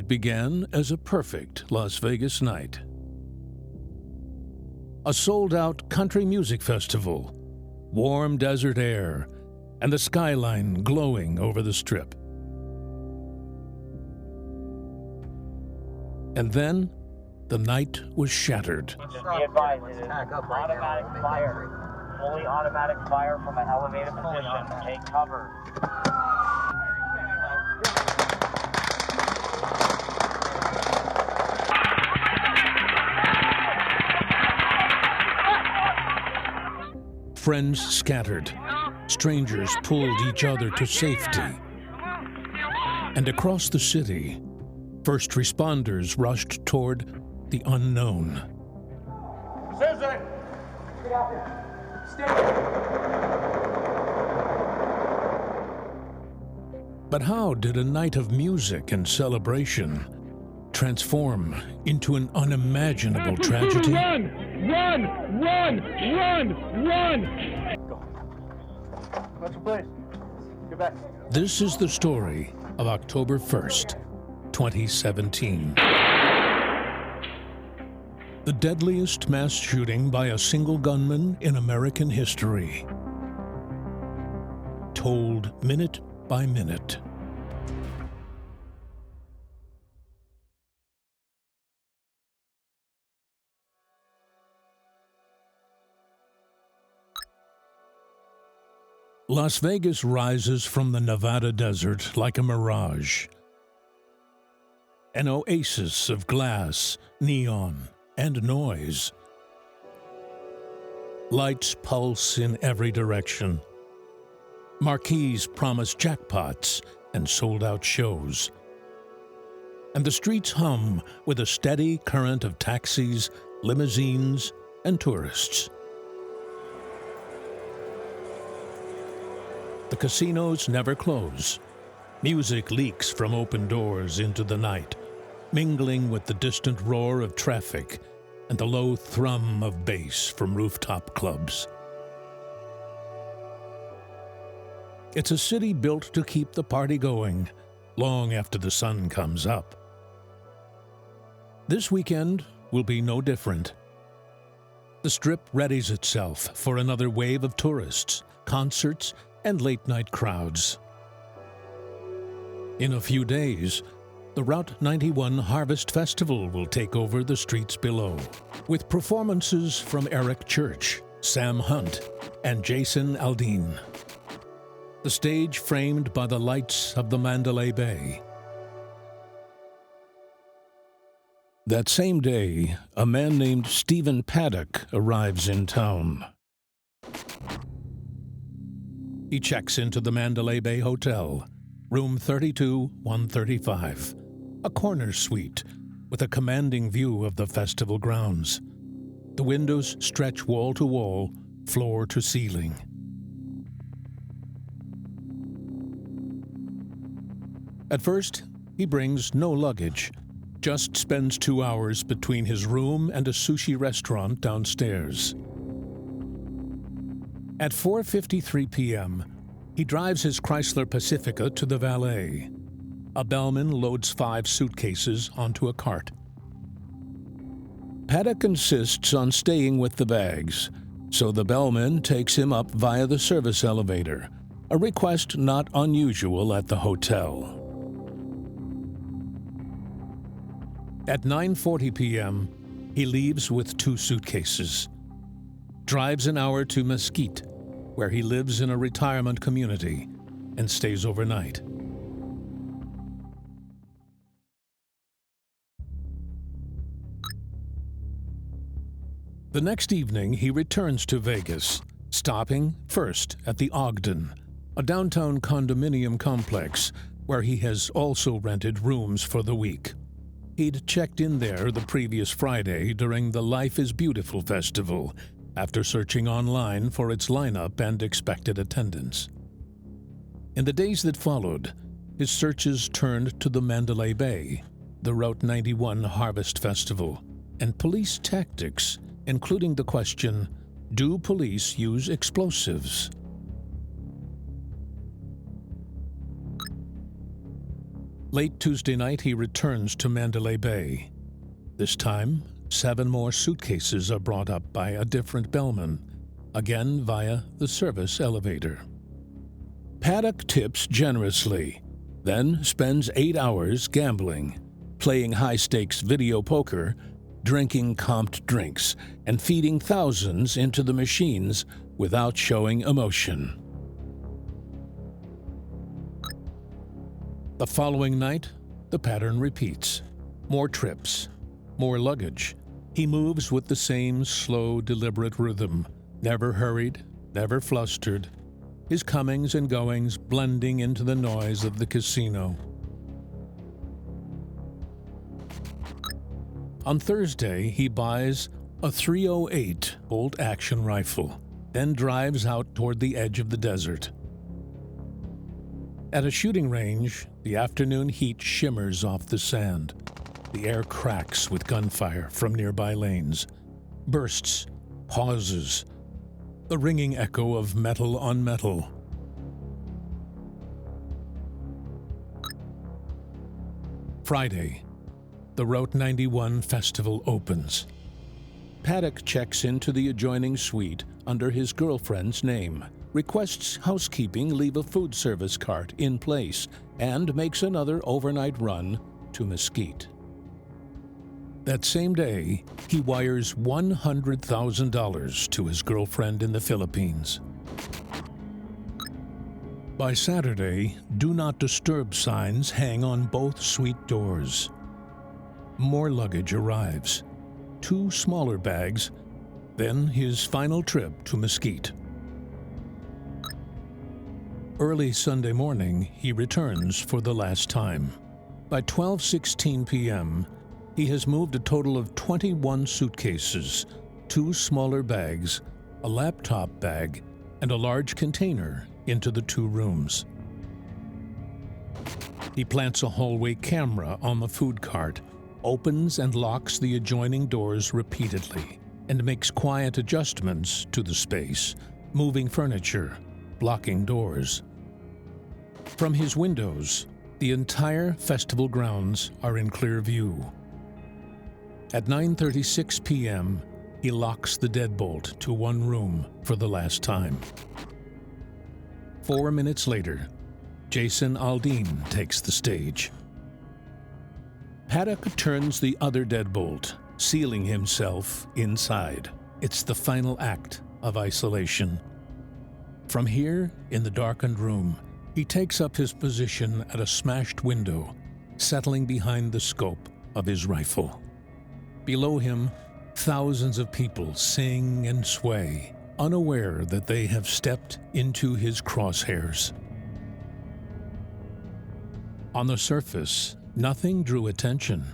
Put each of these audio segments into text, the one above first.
It began as a perfect Las Vegas night. A sold-out country music festival, warm desert air, and the skyline glowing over the Strip. And then, the night was shattered. Just be advised, it is automatic fire. Fully automatic fire from an elevated position. Take cover. Friends scattered. Strangers pulled each other to safety. And across the city, first responders rushed toward the unknown. Susan! Get out there. Stay But how did a night of music and celebration transform into an unimaginable tragedy? Run! Run! Run! Run! Run! Go. What's your place? Get back. This is the story of October 1st, 2017. The deadliest mass shooting by a single gunman in American history. Told minute by minute. Las Vegas rises from the Nevada desert like a mirage. An oasis of glass, neon, and noise. Lights pulse in every direction. Marquees promise jackpots and sold-out shows. And the streets hum with a steady current of taxis, limousines, and tourists. The casinos never close. Music leaks from open doors into the night, mingling with the distant roar of traffic and the low thrum of bass from rooftop clubs. It's a city built to keep the party going long after the sun comes up. This weekend will be no different. The Strip readies itself for another wave of tourists, concerts, and late-night crowds. In a few days, the Route 91 Harvest Festival will take over the streets below, with performances from Eric Church, Sam Hunt, and Jason Aldean. The stage framed by the lights of the Mandalay Bay. That same day, a man named Stephen Paddock arrives in town. He checks into the Mandalay Bay Hotel, room 32-135, a corner suite with a commanding view of the festival grounds. The windows stretch wall to wall, floor to ceiling. At first, he brings no luggage, just spends 2 hours between his room and a sushi restaurant downstairs. At 4:53 p.m., he drives his Chrysler Pacifica to the valet. A bellman loads 5 suitcases onto a cart. Paddock insists on staying with the bags, so the bellman takes him up via the service elevator, a request not unusual at the hotel. At 9:40 p.m., he leaves with 2 suitcases, drives an hour to Mesquite, where he lives in a retirement community, and stays overnight. The next evening, he returns to Vegas, stopping first at the Ogden, a downtown condominium complex where he has also rented rooms for the week. He'd checked in there the previous Friday during the Life is Beautiful festival, after searching online for its lineup and expected attendance. In the days that followed, his searches turned to the Mandalay Bay, the Route 91 Harvest Festival, and police tactics, including the question, do police use explosives? Late Tuesday night, he returns to Mandalay Bay. This time, 7 more suitcases are brought up by a different bellman, again via the service elevator. Paddock tips generously, then spends 8 hours gambling, playing high-stakes video poker, drinking comped drinks, and feeding thousands into the machines without showing emotion. The following night, the pattern repeats. More trips, more luggage. He moves with the same slow, deliberate rhythm, never hurried, never flustered, his comings and goings blending into the noise of the casino. On Thursday, he buys a .308 bolt-action rifle, then drives out toward the edge of the desert. At a shooting range, the afternoon heat shimmers off the sand. The air cracks with gunfire from nearby lanes, bursts, pauses, the ringing echo of metal on metal. Friday, the Route 91 festival opens. Paddock checks into the adjoining suite under his girlfriend's name, requests housekeeping leave a food service cart in place, and makes another overnight run to Mesquite. That same day, he wires $100,000 to his girlfriend in the Philippines. By Saturday, do not disturb signs hang on both suite doors. More luggage arrives, 2 smaller bags, then his final trip to Mesquite. Early Sunday morning, he returns for the last time. By 12:16 p.m., he has moved a total of 21 suitcases, 2 smaller bags, a laptop bag, and a large container into the 2 rooms. He plants a hallway camera on the food cart, opens and locks the adjoining doors repeatedly, and makes quiet adjustments to the space, moving furniture, blocking doors. From his windows, the entire festival grounds are in clear view. At 9:36 p.m., he locks the deadbolt to one room for the last time. 4 minutes later, Jason Aldean takes the stage. Paddock turns the other deadbolt, sealing himself inside. It's the final act of isolation. From here, in the darkened room, he takes up his position at a smashed window, settling behind the scope of his rifle. Below him, thousands of people sing and sway, unaware that they have stepped into his crosshairs. On the surface, nothing drew attention,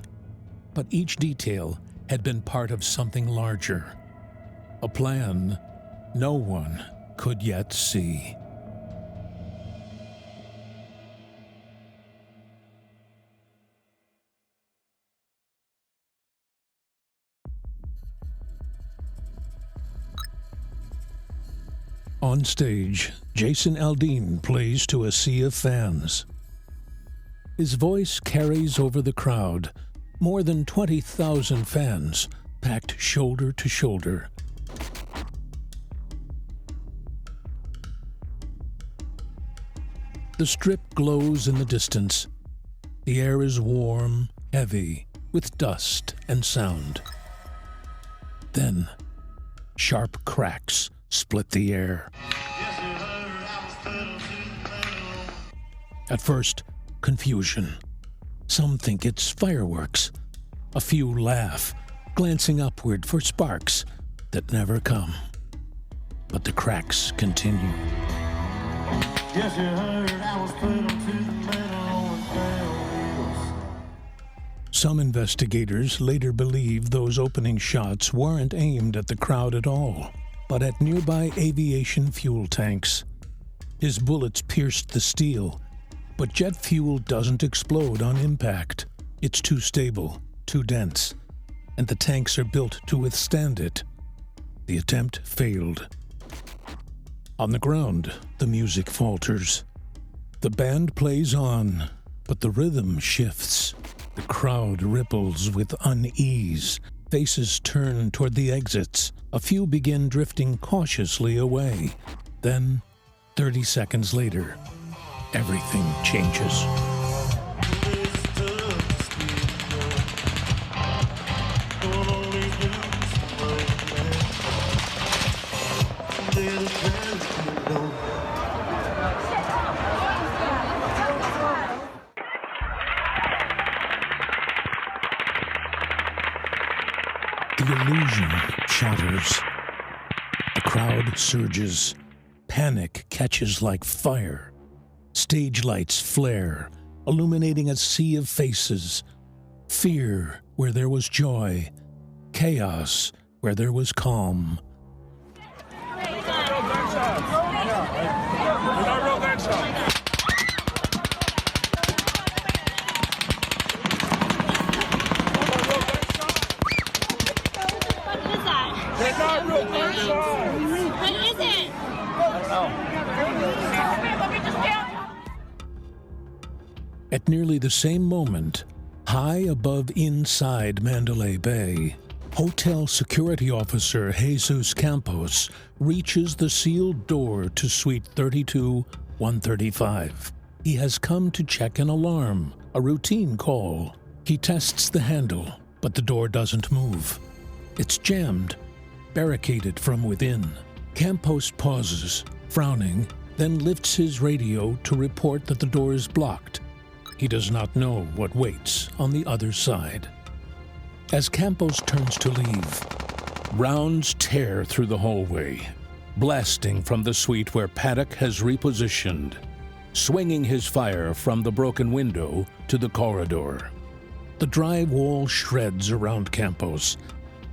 but each detail had been part of something larger, a plan no one could yet see. On stage, Jason Aldean plays to a sea of fans. His voice carries over the crowd, more than 20,000 fans packed shoulder to shoulder. The strip glows in the distance. The air is warm, heavy, with dust and sound. Then, sharp cracks split the air. At first, confusion. Some think it's fireworks. A few laugh, glancing upward for sparks that never come. But the cracks continue. Yes, you heard I was put on to the metal on wheels. Some investigators later believe those opening shots weren't aimed at the crowd at all, but at nearby aviation fuel tanks. His bullets pierced the steel, but jet fuel doesn't explode on impact. It's too stable, too dense, and the tanks are built to withstand it. The attempt failed. On the ground, the music falters. The band plays on, But the rhythm shifts. The crowd ripples with unease. Faces turn toward the exits. A few begin drifting cautiously away. Then, 30 seconds later, everything changes. The illusion shatters. The crowd surges. Panic catches like fire. Stage lights flare, illuminating a sea of faces. Fear where there was joy. Chaos where there was calm. At nearly the same moment, high above inside Mandalay Bay, hotel security officer Jesus Campos reaches the sealed door to Suite 32-135. He has come to check an alarm, a routine call. He tests the handle, but the door doesn't move. It's jammed, barricaded from within. Campos pauses, frowning, then lifts his radio to report that the door is blocked. He does not know what waits on the other side. As Campos turns to leave, rounds tear through the hallway, blasting from the suite where Paddock has repositioned, swinging his fire from the broken window to the corridor. The drywall shreds around Campos.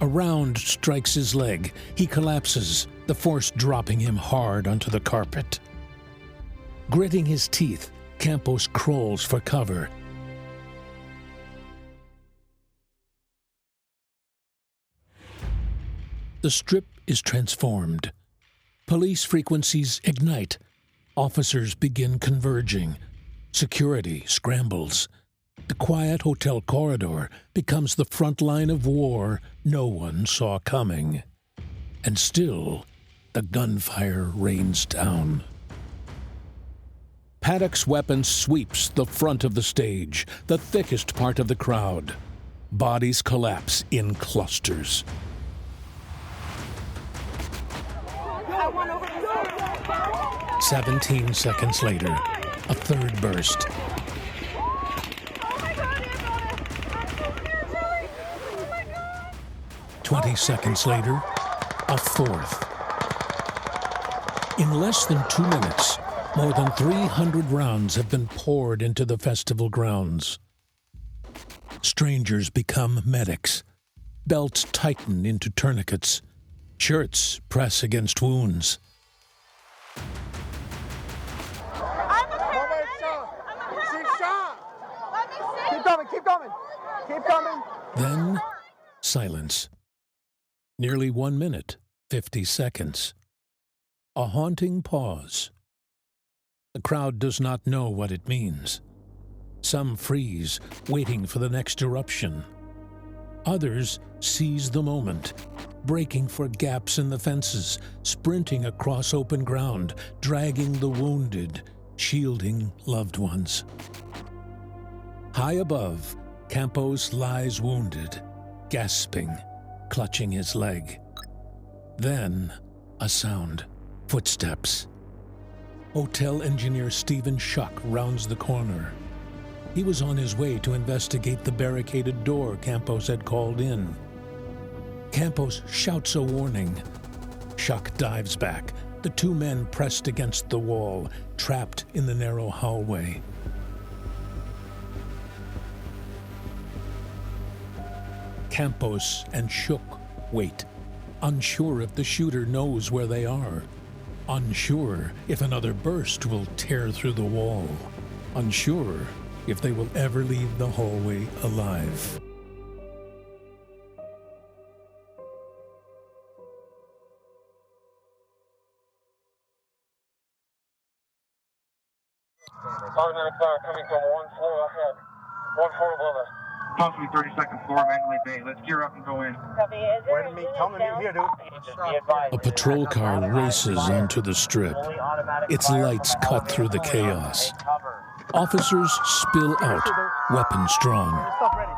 A round strikes his leg. He collapses, the force dropping him hard onto the carpet. Gritting his teeth, Campos crawls for cover. The strip is transformed. Police frequencies ignite. Officers begin converging. Security scrambles. The quiet hotel corridor becomes the front line of war no one saw coming. And still, the gunfire rains down. Paddock's weapon sweeps the front of the stage, the thickest part of the crowd. Bodies collapse in clusters. Go! 17 seconds later, a third burst. 20 seconds later, a fourth. In less than 2 minutes, more than 300 rounds have been poured into the festival grounds. Strangers become medics. Belts tighten into tourniquets. Shirts press against wounds. Keep coming! Keep coming! Then, silence. Nearly 1 minute, 50 seconds. A haunting pause. The crowd does not know what it means. Some freeze, waiting for the next eruption. Others seize the moment, breaking for gaps in the fences, sprinting across open ground, dragging the wounded, shielding loved ones. High above, Campos lies wounded, gasping, clutching his leg. Then, a sound. Footsteps. Hotel engineer Stephen Schuck rounds the corner. He was on his way to investigate the barricaded door Campos had called in. Campos shouts a warning. Schuck dives back, the two men pressed against the wall, trapped in the narrow hallway. Campos and Schuck wait, unsure if the shooter knows where they are. Unsure if another burst will tear through the wall. Unsure if they will ever leave the hallway alive. Automatic fire coming from one floor ahead. One floor above us. Possibly 32nd floor, Mandalay Bay. Let's gear up and go in. Wait a minute, tell me here, dude. A patrol car races onto the strip. Its lights cut through the chaos. Officers spill out, weapons drawn. Stop ready.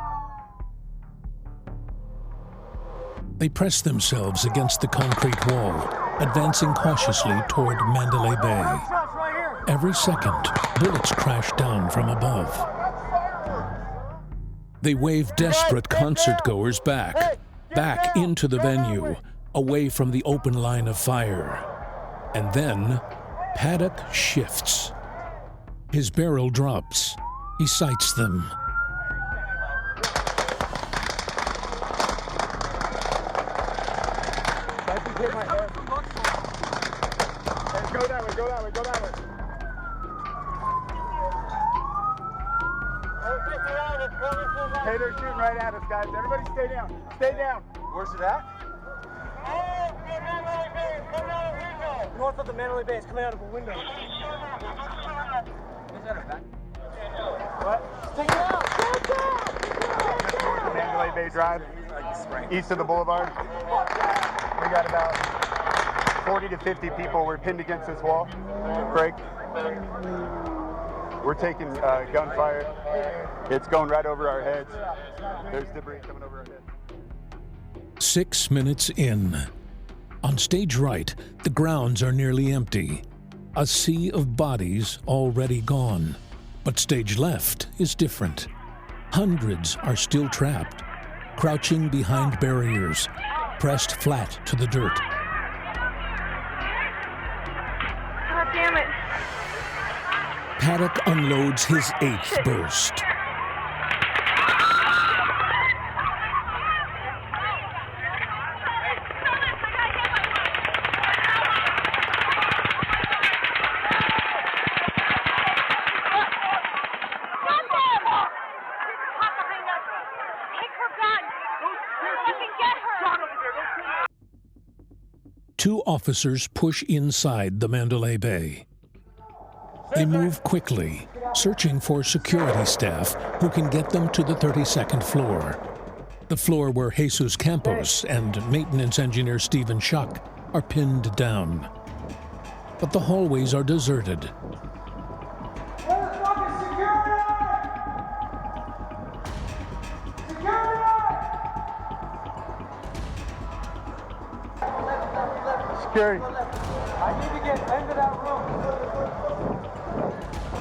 They press themselves against the concrete wall, advancing cautiously toward Mandalay Bay. Every second, bullets crash down from above. They wave desperate concertgoers back into the venue, away from the open line of fire. And then, Paddock shifts. His barrel drops. He sights them. Go that way, go that way, go that way. Hey, they're shooting right at us, guys. Everybody stay down. Stay down. Where's it at? North of the Mandalay Bay. It's coming out of a window. What? Take it out! Take it out! Mandalay Bay Drive, east of the boulevard. We got about 40 to 50 people. We're pinned against this wall. Break. We're taking gunfire. It's going right over our heads. There's debris coming over our heads. 6 minutes in. On stage right, the grounds are nearly empty. A sea of bodies already gone. But stage left is different. Hundreds are still trapped, crouching behind barriers, pressed flat to the dirt. God damn it. Paddock unloads his 8th burst. Two officers push inside the Mandalay Bay. They move quickly, searching for security staff who can get them to the 32nd floor. The floor where Jesus Campos and maintenance engineer Stephen Schuck are pinned down. But the hallways are deserted. Security. I need to get into that room.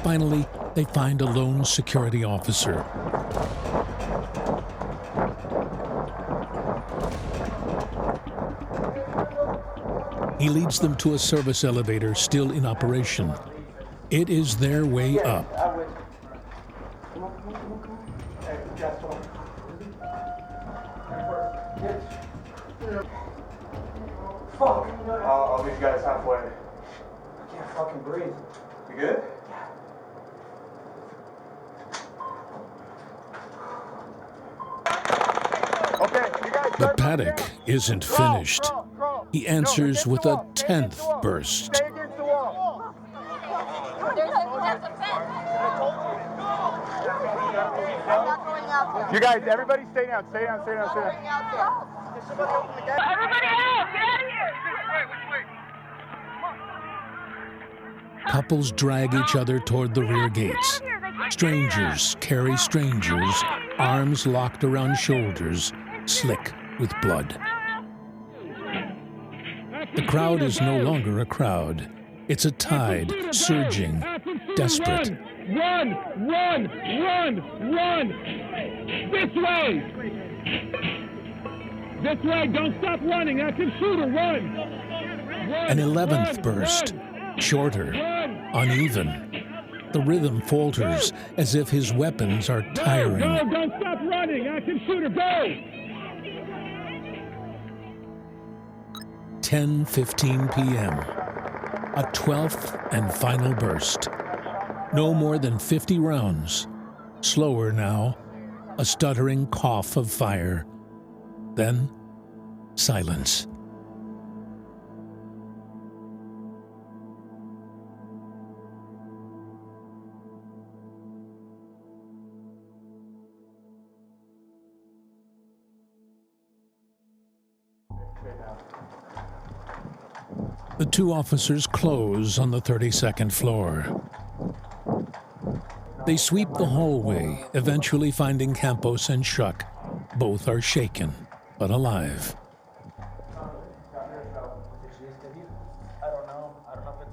Finally, they find a lone security officer. He leads them to a service elevator still in operation. It is their way up. Fuck. I'll meet you guys halfway. I can't fucking breathe. You good? Okay, you guys. But Paddock isn't finished. He answers with a 10th burst. Stay against the wall. You guys, everybody stay down, stay down, stay down, stay down. Everybody out! Get out of here! Couples drag each other toward the rear gates. Strangers carry strangers, arms locked around shoulders, slick with blood. The crowd is no longer a crowd. It's a tide, surging, desperate. Run! Run! Run! Run! This way! This way! Don't stop running! Active shooter! Run! An 11th burst, shorter, uneven. The rhythm falters as if his weapons are tiring. Go! Don't stop running! Active shooter! Go! 10:15 p.m. A 12th and final burst. No more than 50 rounds. Slower now. A stuttering cough of fire. Then, silence. The two officers close on the 32nd floor. They sweep the hallway, eventually finding Campos and Shuck. Both are shaken, but alive.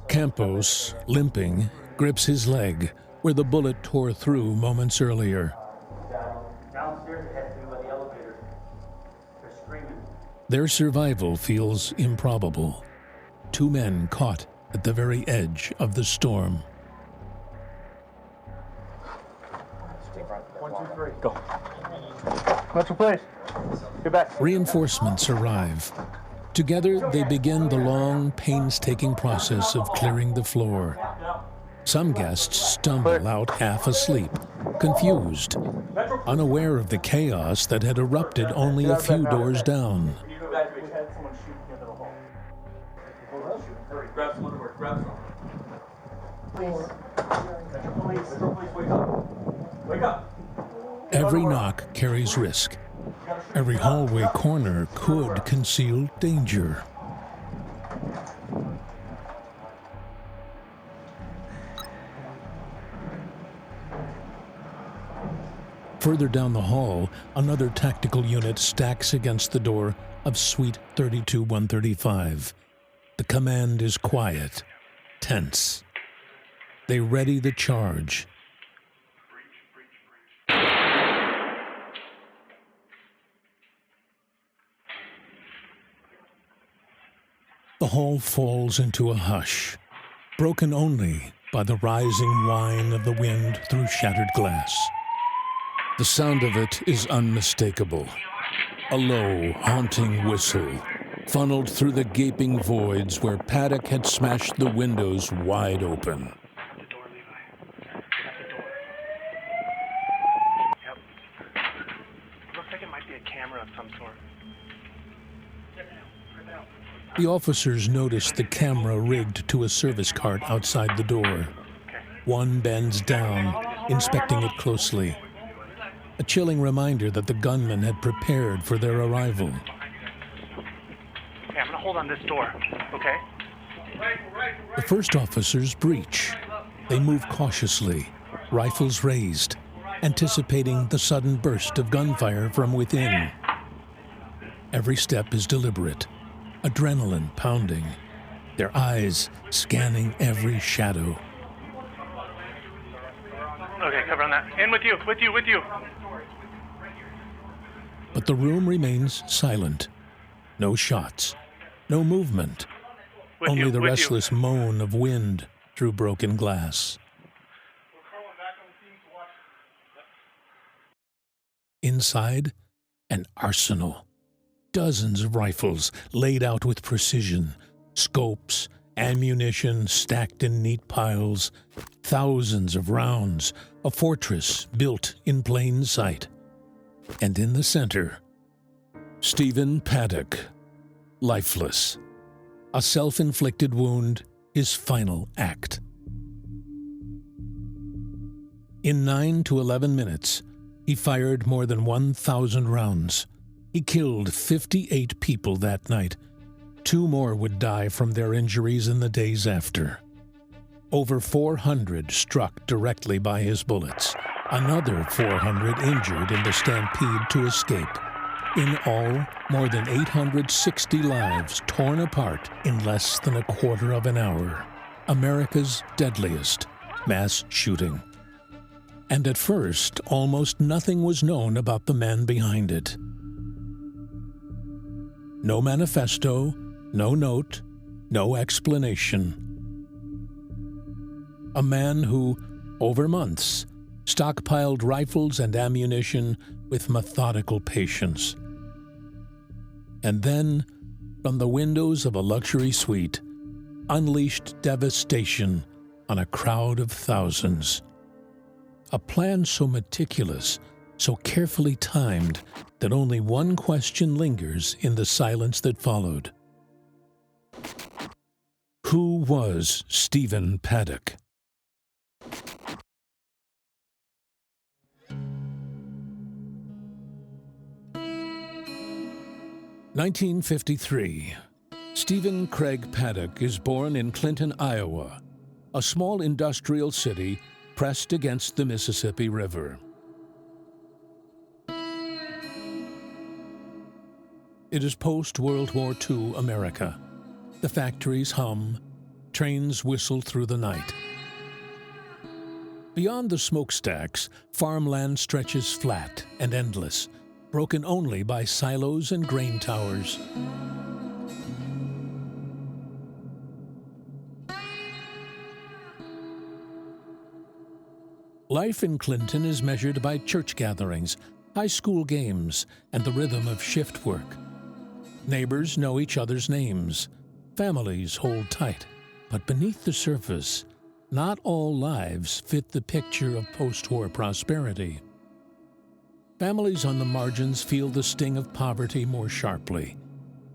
Campos, limping, grips his leg, where the bullet tore through moments earlier. Downstairs, they had to by the elevator. They're screaming. Their survival feels improbable. Two men caught at the very edge of the storm. 1, 2, 3, go. Metro, please. Get back. Reinforcements arrive. Together, they begin the long, painstaking process of clearing the floor. Some guests stumble out half asleep, confused, unaware of the chaos that had erupted only a few doors down. Grab some underwear, grab some. Police, wake up. Wake up. Every knock carries risk. Every hallway corner could conceal danger. Further down the hall, another tactical unit stacks against the door of Suite 32-135. The command is quiet, tense. They ready the charge. The hall falls into a hush, broken only by the rising whine of the wind through shattered glass. The sound of it is unmistakable. A low, haunting whistle, funneled through the gaping voids where Paddock had smashed the windows wide open. The door, Levi. At the door. Yep. Looks like it might be a camera of some sort. The officers notice the camera rigged to a service cart outside the door. One bends down, inspecting it closely. A chilling reminder that the gunman had prepared for their arrival. Okay, I'm gonna hold on this door, okay? The first officers breach. They move cautiously, rifles raised, anticipating the sudden burst of gunfire from within. Every step is deliberate, adrenaline pounding, their eyes scanning every shadow. Okay, cover on that. In with you, with you, with you. But the room remains silent. No shots, no movement, only the restless moan of wind through broken glass. Inside, an arsenal. Dozens of rifles laid out with precision, scopes, ammunition stacked in neat piles, thousands of rounds, a fortress built in plain sight. And in the center, Stephen Paddock, lifeless. A self-inflicted wound, his final act. In 9 to 11 minutes, he fired more than 1,000 rounds. He killed 58 people that night. 2 more would die from their injuries in the days after. Over 400 struck directly by his bullets. Another 400 injured in the stampede to escape. In all, more than 860 lives torn apart in less than a quarter of an hour. America's deadliest mass shooting. And at first, almost nothing was known about the man behind it. No manifesto, no note, no explanation. A man who, over months, stockpiled rifles and ammunition with methodical patience. And then, from the windows of a luxury suite, unleashed devastation on a crowd of thousands. A plan so meticulous, so carefully timed, that only one question lingers in the silence that followed. Who was Stephen Paddock? 1953. Stephen Craig Paddock is born in Clinton, Iowa, a small industrial city pressed against the Mississippi River. It is post-World War II America. The factories hum, trains whistle through the night. Beyond the smokestacks, farmland stretches flat and endless, broken only by silos and grain towers. Life in Clinton is measured by church gatherings, high school games, and the rhythm of shift work. Neighbors know each other's names. Families hold tight. But beneath the surface, not all lives fit the picture of post-war prosperity. Families on the margins feel the sting of poverty more sharply.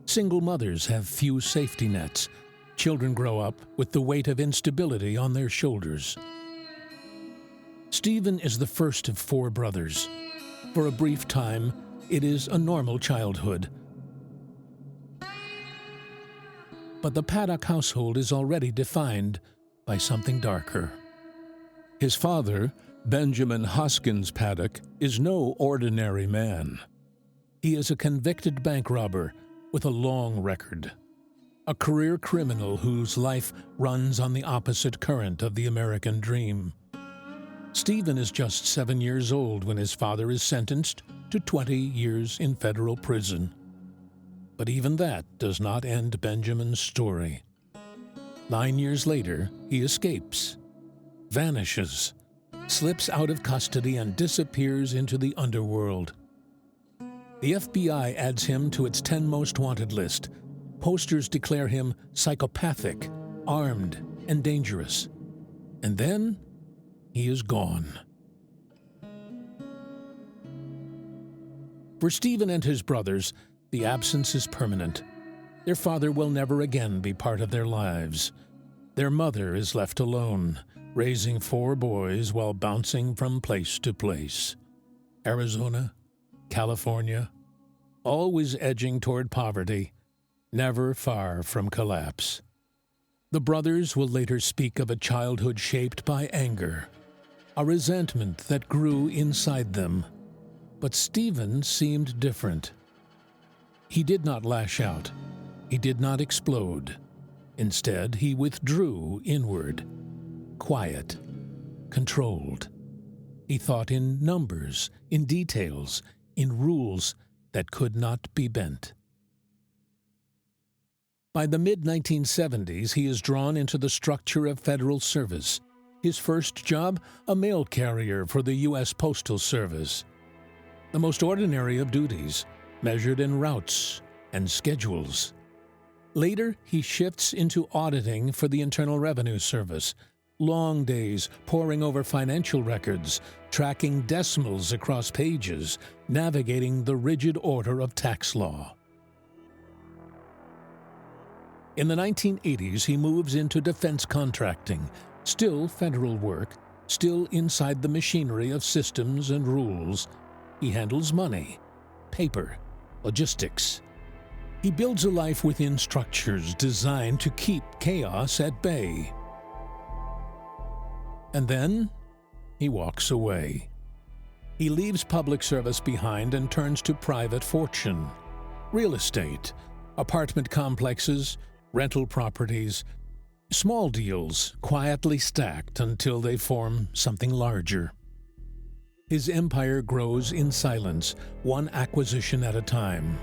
Single mothers have few safety nets. Children grow up with the weight of instability on their shoulders. Stephen is the first of 4 brothers. For a brief time, it is a normal childhood. But the Paddock household is already defined by something darker. His father, Benjamin Hoskins Paddock, is no ordinary man. He is a convicted bank robber with a long record, a career criminal whose life runs on the opposite current of the American dream. Stephen is just 7 years old when his father is sentenced to 20 years in federal prison. But even that does not end Benjamin's story. 9 years later, he escapes, vanishes, slips out of custody and disappears into the underworld. The FBI adds him to its 10 most wanted list. Posters declare him psychopathic, armed, and dangerous. And then he is gone. For Stephen and his brothers, the absence is permanent. Their father will never again be part of their lives. Their mother is left alone, raising 4 boys while bouncing from place to place. Arizona, California, always edging toward poverty, never far from collapse. The brothers will later speak of a childhood shaped by anger, a resentment that grew inside them. But Stephen seemed different. He did not lash out. He did not explode. Instead, he withdrew inward, quiet, controlled. He thought in numbers, in details, in rules that could not be bent. By the mid-1970s, he is drawn into the structure of federal service. His first job, a mail carrier for the U.S. Postal Service. The most ordinary of duties, measured in routes and schedules. Later, he shifts into auditing for the Internal Revenue Service. Long days poring over financial records, tracking decimals across pages, navigating the rigid order of tax law. In the 1980s, he moves into defense contracting, still federal work, still inside the machinery of systems and rules. He handles money, paper, logistics. He builds a life within structures designed to keep chaos at bay. And then he walks away. He leaves public service behind and turns to private fortune, real estate, apartment complexes, rental properties, small deals quietly stacked until they form something larger. His empire grows in silence, one acquisition at a time.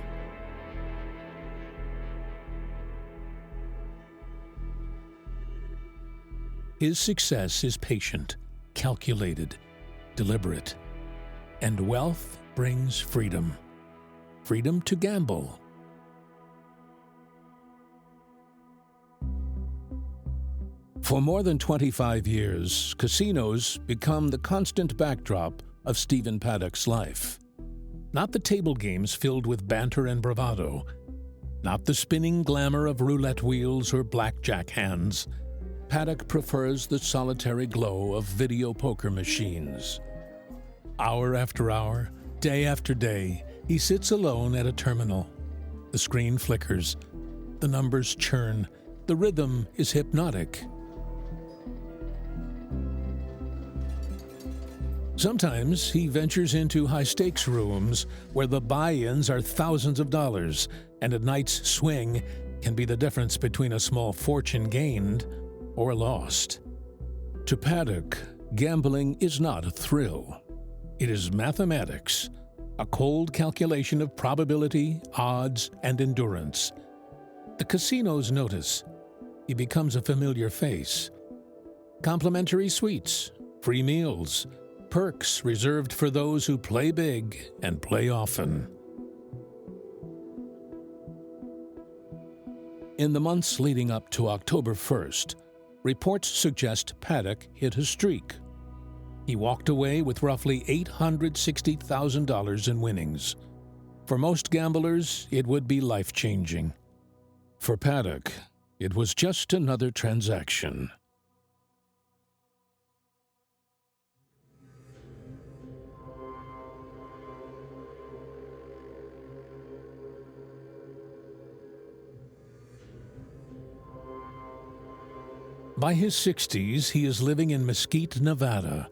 His success is patient, calculated, deliberate. And wealth brings freedom. Freedom to gamble. For more than 25 years, casinos become the constant backdrop of Stephen Paddock's life. Not the table games filled with banter and bravado, not the spinning glamour of roulette wheels or blackjack hands. Paddock prefers the solitary glow of video poker machines. Hour after hour, day after day, he sits alone at a terminal. The screen flickers. The numbers churn. The rhythm is hypnotic. Sometimes he ventures into high-stakes rooms where the buy-ins are thousands of dollars, and a night's swing can be the difference between a small fortune gained or lost. To Paddock, gambling is not a thrill. It is mathematics, a cold calculation of probability, odds, and endurance. The casinos notice. He becomes a familiar face. Complimentary suites, free meals, perks reserved for those who play big and play often. In the months leading up to October 1st, reports suggest Paddock hit a streak. He walked away with roughly $860,000 in winnings. For most gamblers, it would be life-changing. For Paddock, it was just another transaction. By his 60s, he is living in Mesquite, Nevada,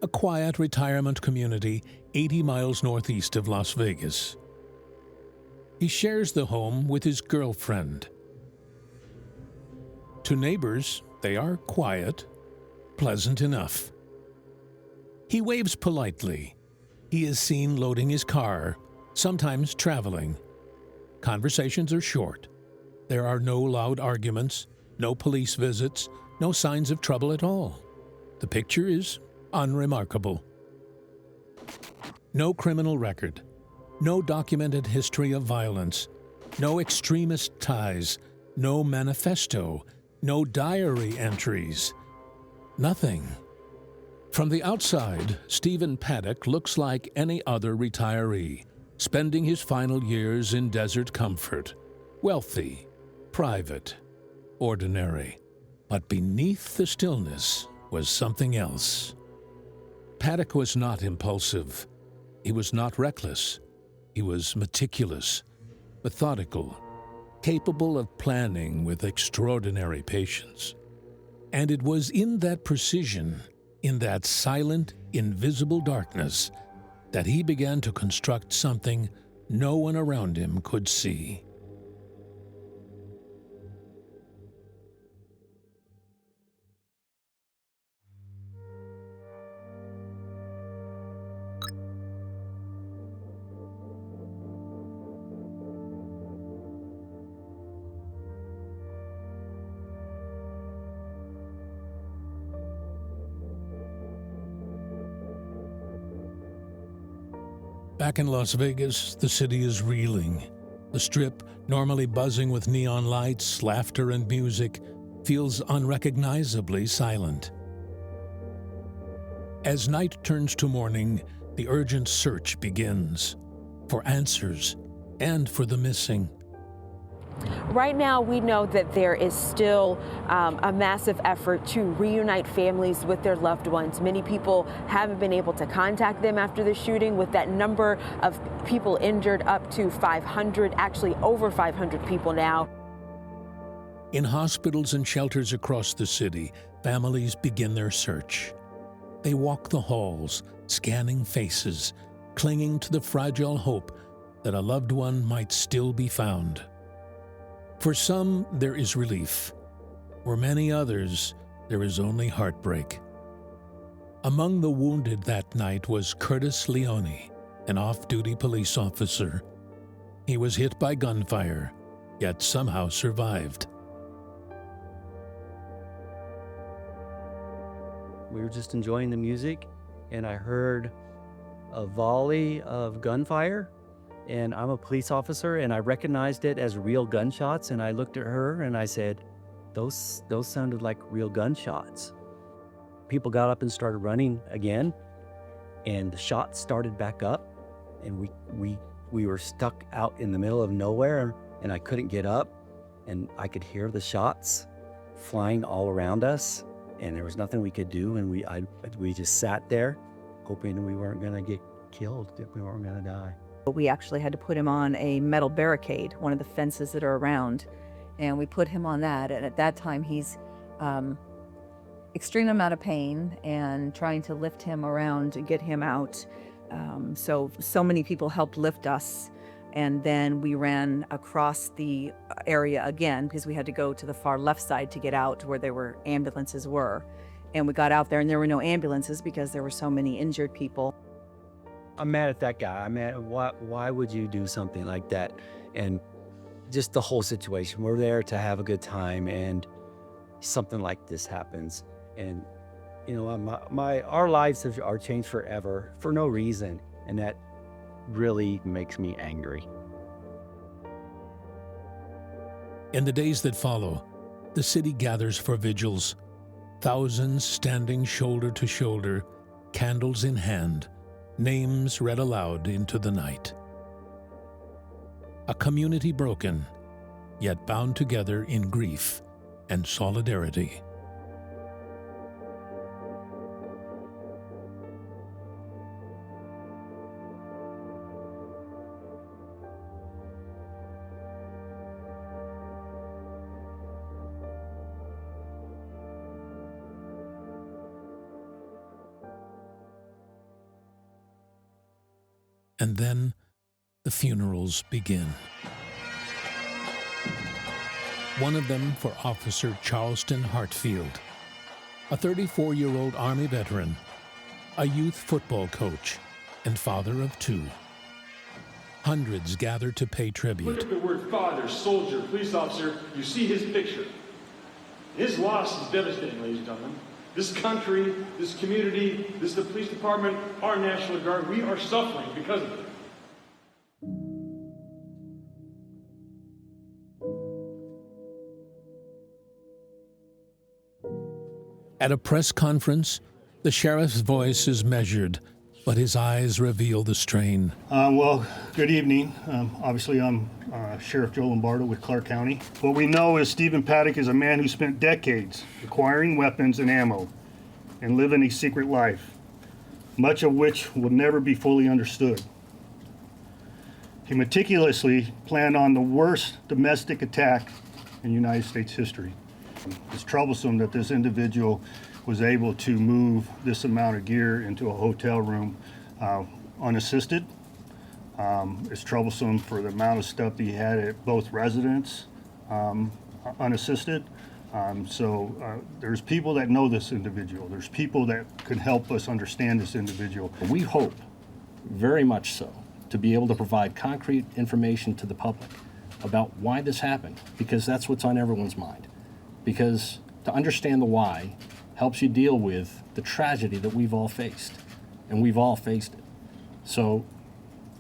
a quiet retirement community 80 miles northeast of Las Vegas. He shares the home with his girlfriend. To neighbors, they are quiet, pleasant enough. He waves politely. He is seen loading his car, sometimes traveling. Conversations are short. There are no loud arguments, no police visits, no signs of trouble at all. The picture is unremarkable. No criminal record, no documented history of violence, no extremist ties, no manifesto, no diary entries. Nothing. From the outside, Stephen Paddock looks like any other retiree, spending his final years in desert comfort, wealthy, private, ordinary. But beneath the stillness was something else. Paddock was not impulsive. He was not reckless. He was meticulous, methodical, capable of planning with extraordinary patience. And it was in that precision, in that silent, invisible darkness, that he began to construct something no one around him could see. Back in Las Vegas, the city is reeling. The Strip, normally buzzing with neon lights, laughter, and music, feels unrecognizably silent. As night turns to morning, the urgent search begins for answers and for the missing. Right now, we know that there is still a massive effort to reunite families with their loved ones. Many people haven't been able to contact them after the shooting, with that number of people injured up to 500, actually over 500 people now. In hospitals and shelters across the city, families begin their search. They walk the halls, scanning faces, clinging to the fragile hope that a loved one might still be found. For some, there is relief. For many others, there is only heartbreak. Among the wounded that night was Curtis Leone, an off-duty police officer. He was hit by gunfire, yet somehow survived. We were just enjoying the music, and I heard a volley of gunfire. And I'm a police officer, and I recognized it as real gunshots. And I looked at her and I said, those sounded like real gunshots. People got up and started running again, and the shots started back up, and we were stuck out in the middle of nowhere, and I couldn't get up, and I could hear the shots flying all around us, and there was nothing we could do, and we just sat there hoping we weren't gonna get killed, if we weren't gonna die. We actually had to put him on a metal barricade, one of the fences that are around, and we put him on that. And at that time, he's extreme amount of pain and trying to lift him around to get him out. So many people helped lift us. And then we ran across the area again because we had to go to the far left side to get out where there were ambulances were. And we got out there and there were no ambulances because there were so many injured people. I'm mad at that guy. I'm mad. Why would you do something like that? And just the whole situation. We're there to have a good time, and something like this happens. And you know, our lives are changed forever for no reason, and that really makes me angry. In the days that follow, the city gathers for vigils, thousands standing shoulder to shoulder, candles in hand, names read aloud into the night. A community broken, yet bound together in grief and solidarity. And then the funerals begin. One of them for Officer Charleston Hartfield, a 34-year-old Army veteran, a youth football coach, and father of two. Hundreds gather to pay tribute. Look at the word father, soldier, police officer. You see his picture. His loss is devastating, ladies and gentlemen. This country, this community, the police department, our National Guard, we are suffering because of it. At a press conference, the sheriff's voice is measured, but his eyes reveal the strain. Well, good evening. Obviously, I'm Sheriff Joe Lombardo with Clark County. What we know is Stephen Paddock is a man who spent decades acquiring weapons and ammo and living a secret life, much of which will never be fully understood. He meticulously planned on the worst domestic attack in United States history. It's troublesome that this individual was able to move this amount of gear into a hotel room unassisted. It's troublesome for the amount of stuff that he had at both residences unassisted. There's people that know this individual. There's people that could help us understand this individual. We hope, very much so, to be able to provide concrete information to the public about why this happened, because that's what's on everyone's mind. Because to understand the why helps you deal with the tragedy that we've all faced, and we've all faced it. So,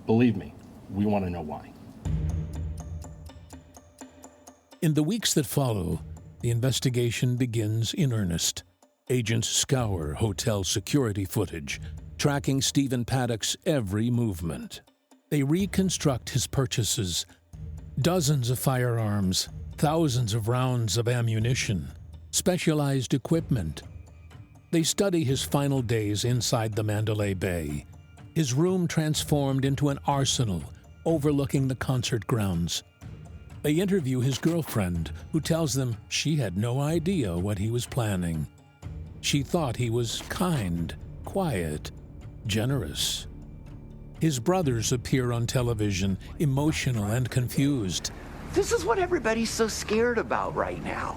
believe me, we want to know why. In the weeks that follow, the investigation begins in earnest. Agents scour hotel security footage, tracking Stephen Paddock's every movement. They reconstruct his purchases, dozens of firearms, thousands of rounds of ammunition, specialized equipment. They study his final days inside the Mandalay Bay, his room transformed into an arsenal overlooking the concert grounds. They interview his girlfriend, who tells them she had no idea what he was planning. She thought he was kind, quiet, generous. His brothers appear on television, emotional and confused. This is what everybody's so scared about right now.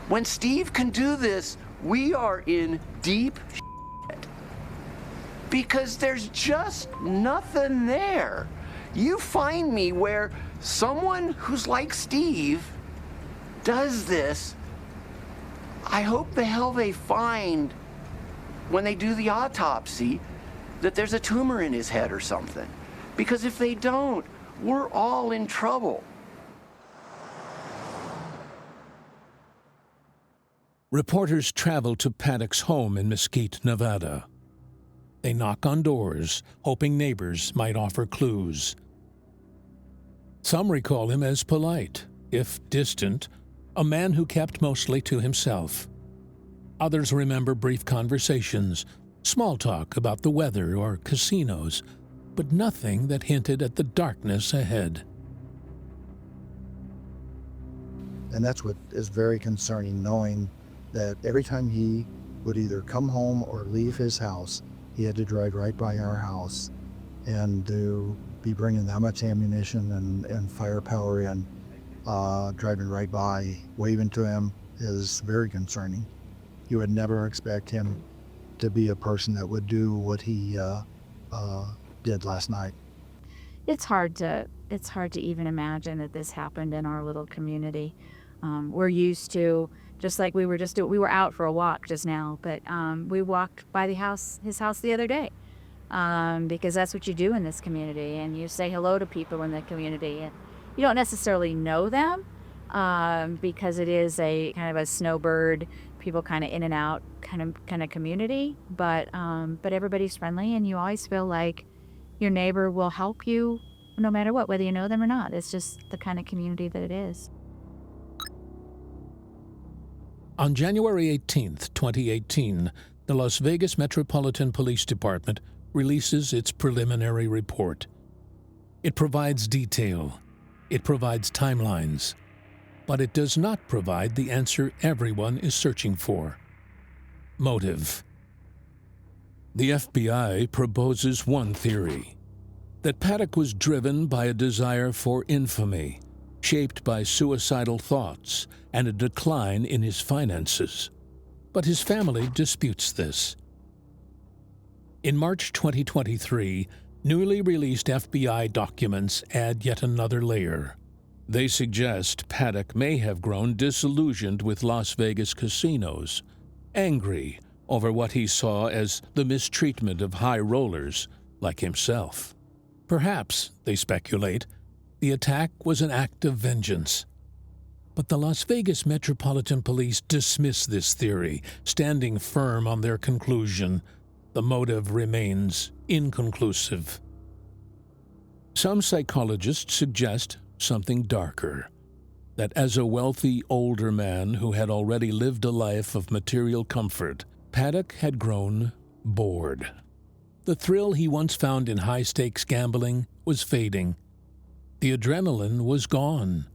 When Steve can do this, we are in deep shit. Because there's just nothing there. You find me where someone who's like Steve does this. I hope the hell they find, when they do the autopsy, that there's a tumor in his head or something. Because if they don't, we're all in trouble. Reporters travel to Paddock's home in Mesquite, Nevada. They knock on doors, hoping neighbors might offer clues. Some recall him as polite, if distant, a man who kept mostly to himself. Others remember brief conversations, small talk about the weather or casinos. but nothing that hinted at the darkness ahead. And that's what is very concerning, knowing that every time he would either come home or leave his house, he had to drive right by our house, and to be bringing that much ammunition and firepower in, driving right by, waving to him, is very concerning. You would never expect him to be a person that would do what he did last night. It's hard to even imagine that this happened in our little community. We're used to, just like we were out for a walk just now, but we walked by his house the other day, because that's what you do in this community, and you say hello to people in the community, and you don't necessarily know them, because it is a kind of a snowbird, people kind of in and out kind of community, but everybody's friendly, and you always feel like your neighbor will help you no matter what, whether you know them or not. It's just the kind of community that it is. On January 18, 2018, the Las Vegas Metropolitan Police Department releases its preliminary report. It provides detail, it provides timelines, but it does not provide the answer everyone is searching for: motive. The FBI proposes one theory, that Paddock was driven by a desire for infamy, shaped by suicidal thoughts and a decline in his finances. But his family disputes this. In March 2023, newly released FBI documents add yet another layer. They suggest Paddock may have grown disillusioned with Las Vegas casinos, angry over what he saw as the mistreatment of high rollers like himself. Perhaps, they speculate, the attack was an act of vengeance. But the Las Vegas Metropolitan Police dismiss this theory, standing firm on their conclusion: the motive remains inconclusive. Some psychologists suggest something darker, that as a wealthy older man who had already lived a life of material comfort, Paddock had grown bored. The thrill he once found in high-stakes gambling was fading. The adrenaline was gone.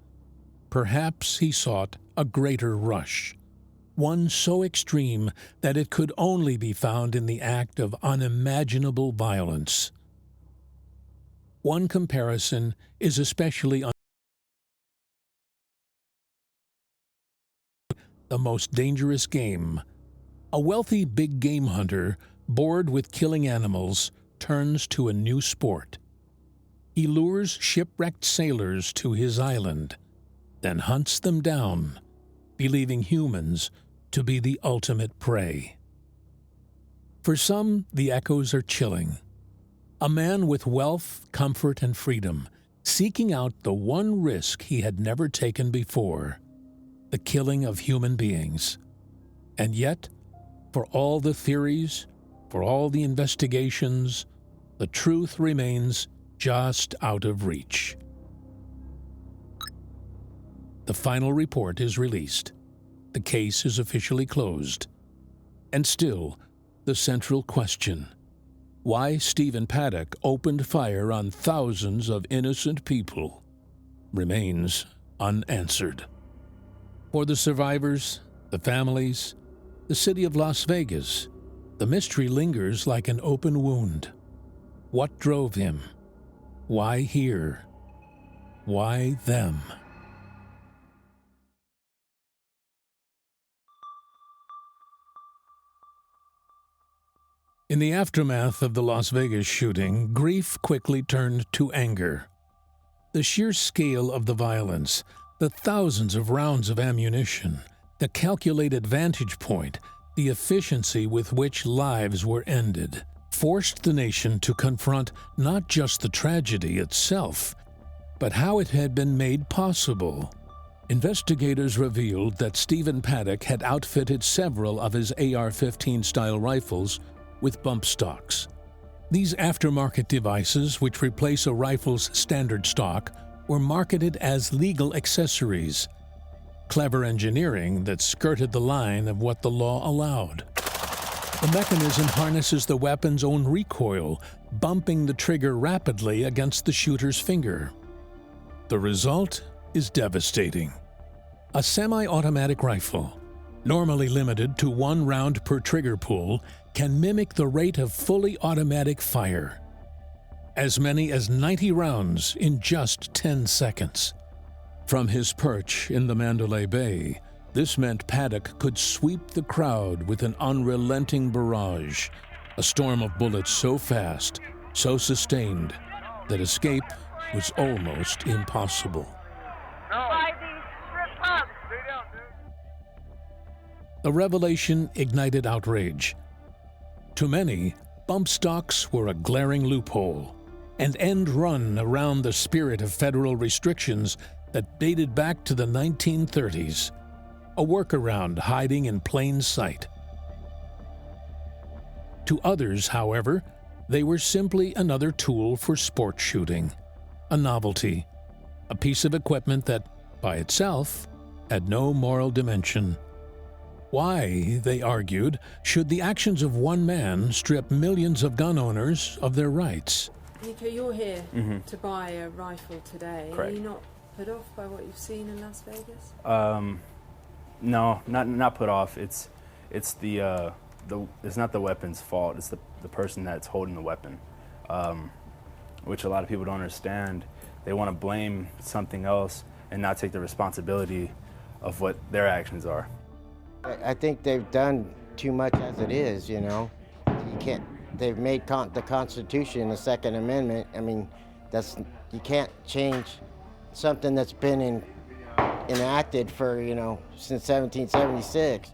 Perhaps he sought a greater rush, one so extreme that it could only be found in the act of unimaginable violence. One comparison is especially the most dangerous game. A wealthy big game hunter, bored with killing animals, turns to a new sport. He lures shipwrecked sailors to his island, then hunts them down, believing humans to be the ultimate prey. For some, the echoes are chilling. A man with wealth, comfort, and freedom, seeking out the one risk he had never taken before: the killing of human beings. And yet, for all the theories, for all the investigations, the truth remains just out of reach. The final report is released. The case is officially closed. And still, the central question: why Stephen Paddock opened fire on thousands of innocent people remains unanswered. For the survivors, the families, the city of Las Vegas, the mystery lingers like an open wound. What drove him? Why here? Why them? In the aftermath of the Las Vegas shooting, grief quickly turned to anger. The sheer scale of the violence, the thousands of rounds of ammunition, the calculated vantage point, the efficiency with which lives were ended, forced the nation to confront not just the tragedy itself, but how it had been made possible. Investigators revealed that Stephen Paddock had outfitted several of his AR-15 style rifles with bump stocks. These aftermarket devices, which replace a rifle's standard stock, were marketed as legal accessories. Clever engineering that skirted the line of what the law allowed. The mechanism harnesses the weapon's own recoil, bumping the trigger rapidly against the shooter's finger. The result is devastating. A semi-automatic rifle, normally limited to 1 round per trigger pull, can mimic the rate of fully automatic fire. As many as 90 rounds in just 10 seconds. From his perch in the Mandalay Bay, this meant Paddock could sweep the crowd with an unrelenting barrage, a storm of bullets so fast, so sustained, that escape was almost impossible. The revelation ignited outrage. To many, bump stocks were a glaring loophole, an end run around the spirit of federal restrictions that dated back to the 1930s, a workaround hiding in plain sight. To others, however, they were simply another tool for sport shooting, a novelty, a piece of equipment that, by itself, had no moral dimension. Why, they argued, should the actions of one man strip millions of gun owners of their rights? Nico, you're here to buy a rifle today. Correct. Are you not put off by what you've seen in Las Vegas? No, not put off. It's it's not the weapon's fault. It's the person that's holding the weapon, which a lot of people don't understand. They want to blame something else and not take the responsibility of what their actions are. I think they've done too much as it is, you know. You can't, they've made the Constitution, the Second Amendment. I mean, you can't change something that's been enacted for, since 1776.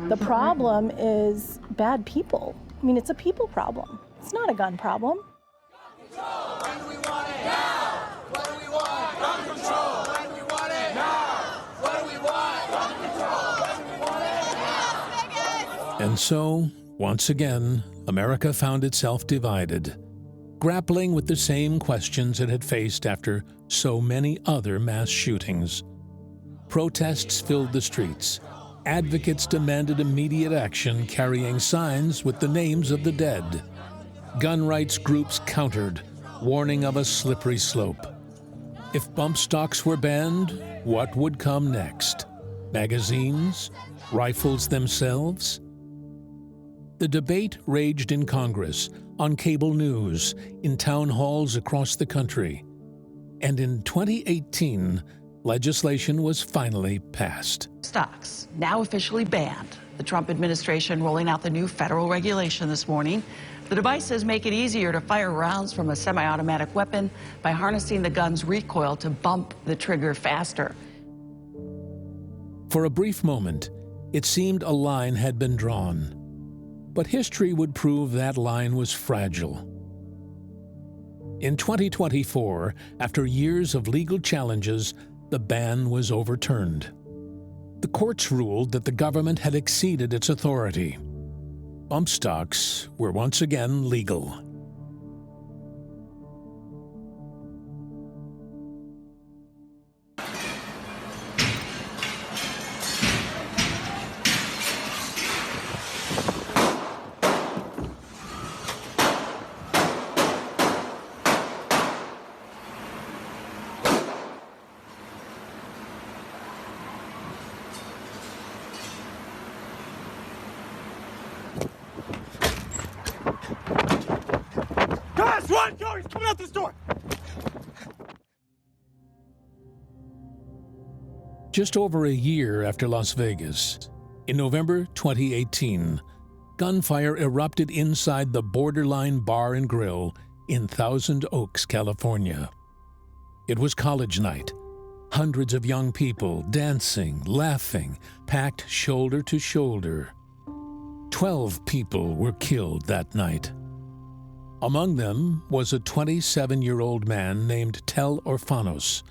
The problem is bad people. I mean, it's a people problem. It's not a gun problem. When do we want it? Now! What do we want? Gun control! When do we want it? Now! What do we want? Gun control! When do we want it? Now! And so, once again, America found itself divided, grappling with the same questions it had faced after so many other mass shootings. Protests filled the streets. Advocates demanded immediate action, carrying signs with the names of the dead. Gun rights groups countered, warning of a slippery slope. If bump stocks were banned, what would come next? Magazines? Rifles themselves? The debate raged in Congress, on cable news, in town halls across the country. And in 2018, legislation was finally passed. Stocks, now officially banned. The Trump administration rolling out the new federal regulation this morning. The devices make it easier to fire rounds from a semi-automatic weapon by harnessing the gun's recoil to bump the trigger faster. For a brief moment, it seemed a line had been drawn. But history would prove that line was fragile. In 2024, after years of legal challenges, the ban was overturned. The courts ruled that the government had exceeded its authority. Bump stocks were once again legal. Guys, run! Go! He's coming out this door! Just over a year after Las Vegas, in November 2018, gunfire erupted inside the Borderline Bar and Grill in Thousand Oaks, California. It was college night. Hundreds of young people dancing, laughing, packed shoulder to shoulder. 12 people were killed that night. Among them was a 27-year-old man named Tel Orfanos,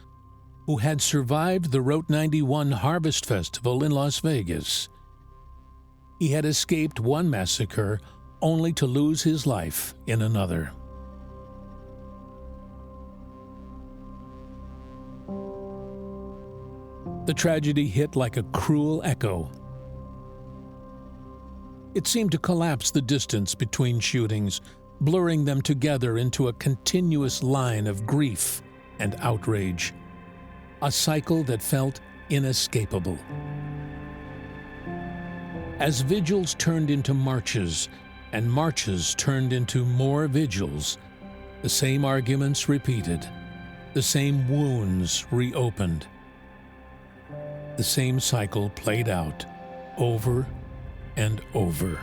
who had survived the Route 91 Harvest Festival in Las Vegas. He had escaped one massacre only to lose his life in another. The tragedy hit like a cruel echo. It seemed to collapse the distance between shootings, blurring them together into a continuous line of grief and outrage. A cycle that felt inescapable. As vigils turned into marches, and marches turned into more vigils, the same arguments repeated, the same wounds reopened. The same cycle played out over and over.